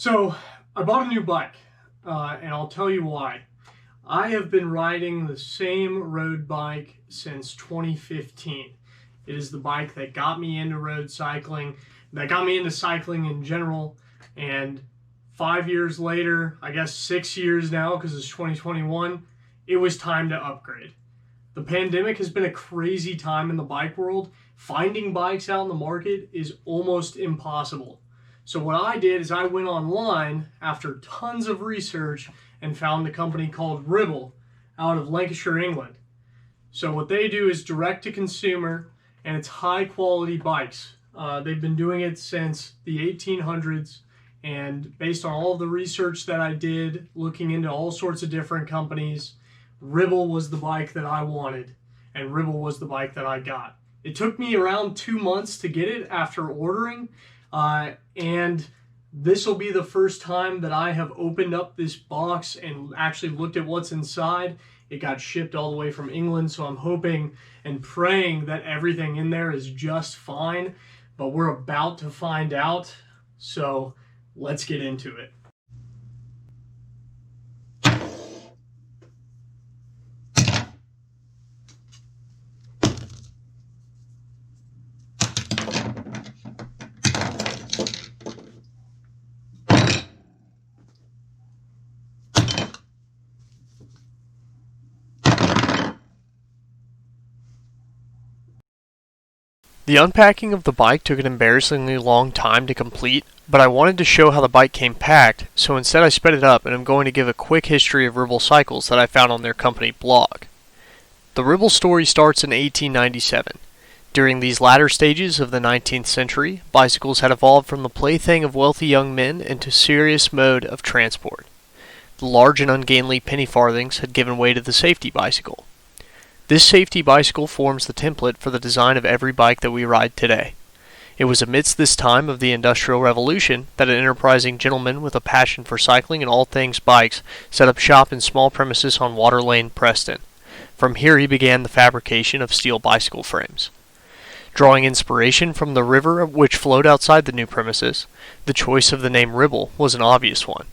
So I bought a new bike, and I'll tell you why. I have been riding the same road bike since 2015. It is the bike that got me into road cycling, that got me into cycling in general, and 5 years later, I guess 6 years now because it's 2021, it was time to upgrade. The pandemic has been a crazy time in the bike world. Finding bikes out in the market is almost impossible. So what I did is I went online after tons of research and found a company called Ribble out of Lancashire, England. So what they do is direct to consumer, and it's high quality bikes. They've been doing it since the 1800s, and based on all of the research that I did, looking into all sorts of different companies, Ribble was the bike that I wanted, and Ribble was the bike that I got. It took me around 2 months to get it after ordering, and this will be the first time that I have opened up this box and actually looked at what's inside. It got shipped all the way from England, so I'm hoping and praying that everything in there is just fine, but we're about to find out, so let's get into it. The unpacking of the bike took an embarrassingly long time to complete, but I wanted to show how the bike came packed, so instead I sped it up and I'm going to give a quick history of Ribble cycles that I found on their company blog. The Ribble story starts in 1897. During these latter stages of the 19th century, bicycles had evolved from the plaything of wealthy young men into a serious mode of transport. The large and ungainly penny farthings had given way to the safety bicycle. This safety bicycle forms the template for the design of every bike that we ride today. It was amidst this time of the Industrial Revolution that an enterprising gentleman with a passion for cycling and all things bikes set up shop in small premises on Water Lane, Preston. From here he began the fabrication of steel bicycle frames. Drawing inspiration from the river which flowed outside the new premises, the choice of the name Ribble was an obvious one.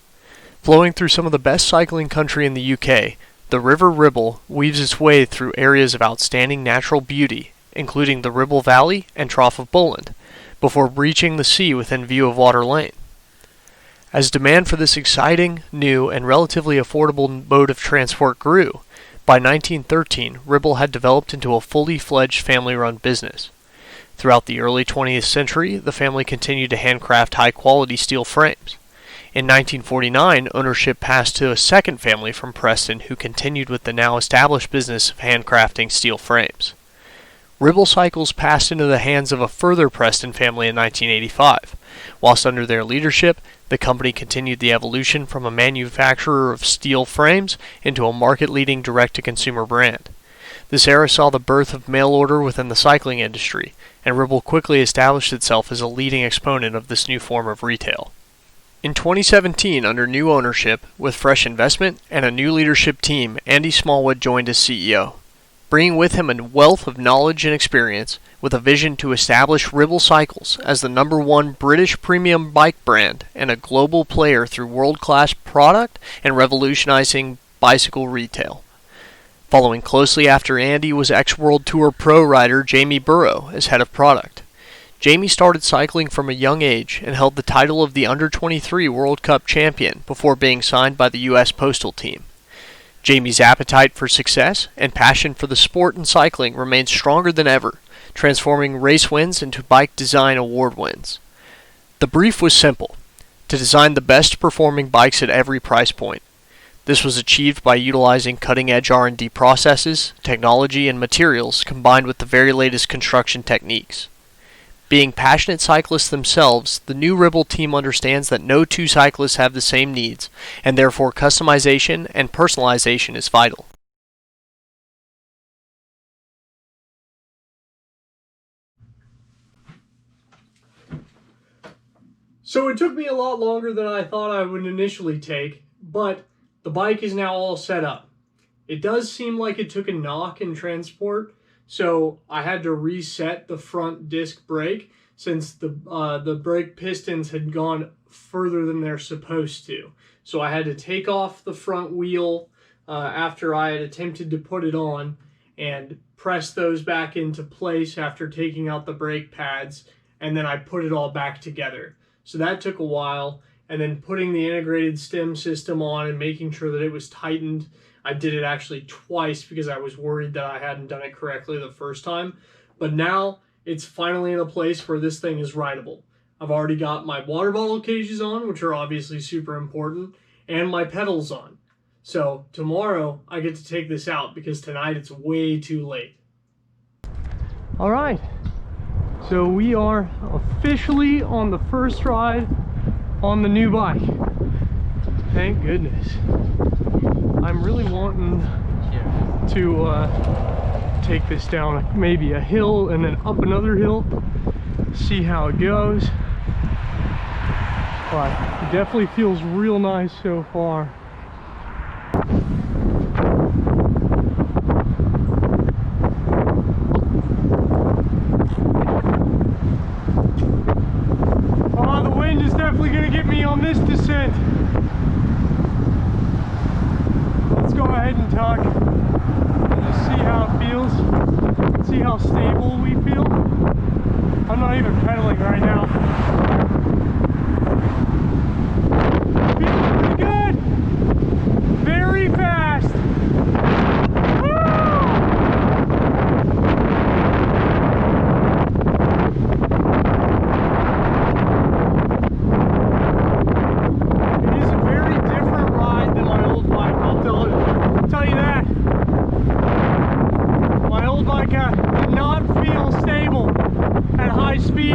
Flowing through some of the best cycling country in the UK, the River Ribble weaves its way through areas of outstanding natural beauty, including the Ribble Valley and Trough of Bowland, before reaching the sea within view of Water Lane. As demand for this exciting, new, and relatively affordable mode of transport grew, by 1913 Ribble had developed into a fully fledged family-run business. Throughout the early 20th century, the family continued to handcraft high-quality steel frames. In 1949, ownership passed to a second family from Preston who continued with the now established business of handcrafting steel frames. Ribble cycles passed into the hands of a further Preston family in 1985. Whilst under their leadership, the company continued the evolution from a manufacturer of steel frames into a market-leading direct-to-consumer brand. This era saw the birth of mail order within the cycling industry, and Ribble quickly established itself as a leading exponent of this new form of retail. In 2017, under new ownership, with fresh investment and a new leadership team, Andy Smallwood joined as CEO, bringing with him a wealth of knowledge and experience with a vision to establish Ribble Cycles as the #1 British premium bike brand and a global player through world-class product and revolutionizing bicycle retail. Following closely after Andy was ex-World Tour pro rider Jamie Burrow as head of product. Jamie started cycling from a young age and held the title of the Under-23 World Cup champion before being signed by the U.S. Postal Team. Jamie's appetite for success and passion for the sport and cycling remains stronger than ever, transforming race wins into bike design award wins. The brief was simple: to design the best performing bikes at every price point. This was achieved by utilizing cutting-edge R&D processes, technology, and materials combined with the very latest construction techniques. Being passionate cyclists themselves, the new Ribble team understands that no two cyclists have the same needs, and therefore customization and personalization is vital. So it took me a lot longer than I thought I would initially take, but the bike is now all set up. It does seem like it took a knock in transport, so I had to reset the front disc brake. since the brake pistons had gone further than they're supposed to. So I had to take off the front wheel after I had attempted to put it on and press those back into place after taking out the brake pads, and then I put it all back together. So that took a while, and then putting the integrated stem system on and making sure that it was tightened. I did it actually twice because I was worried that I hadn't done it correctly the first time. But now it's finally in a place where this thing is rideable. I've already got my water bottle cages on, which are obviously super important, and my pedals on. So tomorrow I get to take this out because tonight it's way too late. All right, so we are officially on the first ride on the new bike. Thank goodness. I'm really wanting to take this down maybe a hill and then up another hill, see how it goes. But it definitely feels real nice so far. Oh, the wind is definitely going to get me on this descent. Let's go ahead and tuck and just see how it feels. See how stable we feel. I'm not even pedaling right now. Feels pretty good. Very fast. It is a very different ride than my old bike, I'll tell you that. My old bike did not feel stable at high speed.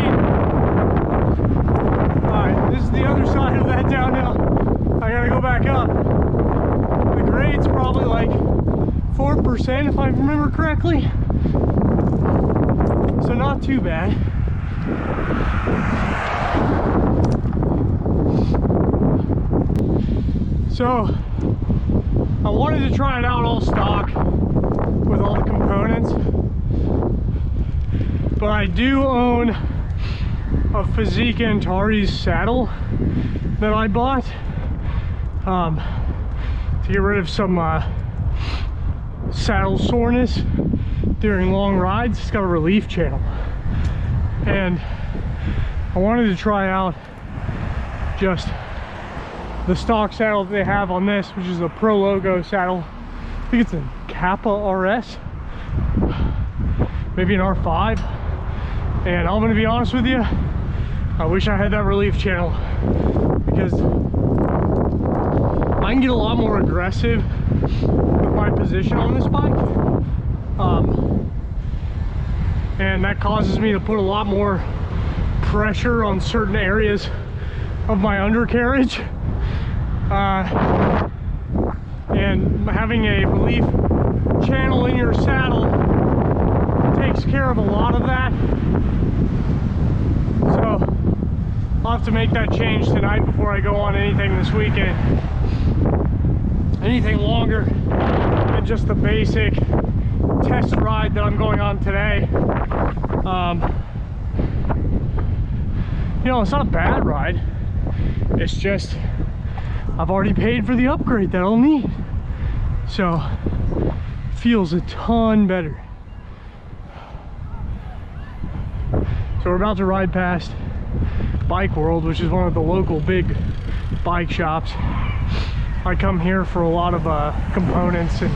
Alright, this is the other side of that downhill. I gotta go back up. The grade's probably like 4% if I remember correctly. So not too bad. So I wanted to try it out all stock with all the components, but I do own a Physique Antares saddle that I bought to get rid of some saddle soreness during long rides. It's got a relief channel, and I wanted to try out just the stock saddle that they have on this, which is a Pro Logo saddle. I think it's a Kappa RS, maybe an R5. And I'm gonna be honest with you, I wish I had that relief channel, because I can get a lot more aggressive with my position on this bike. And that causes me to put a lot more pressure on certain areas of my undercarriage. And having a relief channel in your saddle takes care of a lot of that. So I'll have to make that change tonight before I go on anything this weekend. Anything longer than just the basic test ride that I'm going on today. You know, it's not a bad ride. It's just I've already paid for the upgrade that I'll need. So it feels a ton better. So we're about to ride past Bike World, which is one of the local big bike shops. I come here for a lot of components and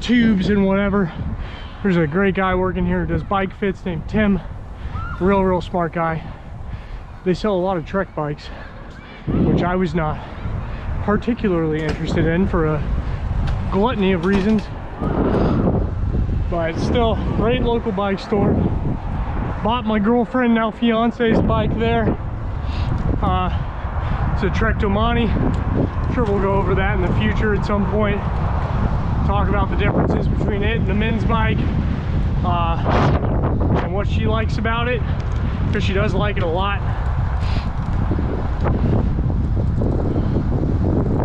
tubes and whatever. There's a great guy working here who does bike fits named Tim. Real smart guy. They sell a lot of Trek bikes, which I was not particularly interested in for a gluttony of reasons. But still, great local bike store. Bought my girlfriend, now fiance's bike there. It's a Trek Domani. I'm sure we'll go over that in the future at some point. Talk about the differences between it and the men's bike, and what she likes about it, because she does like it a lot.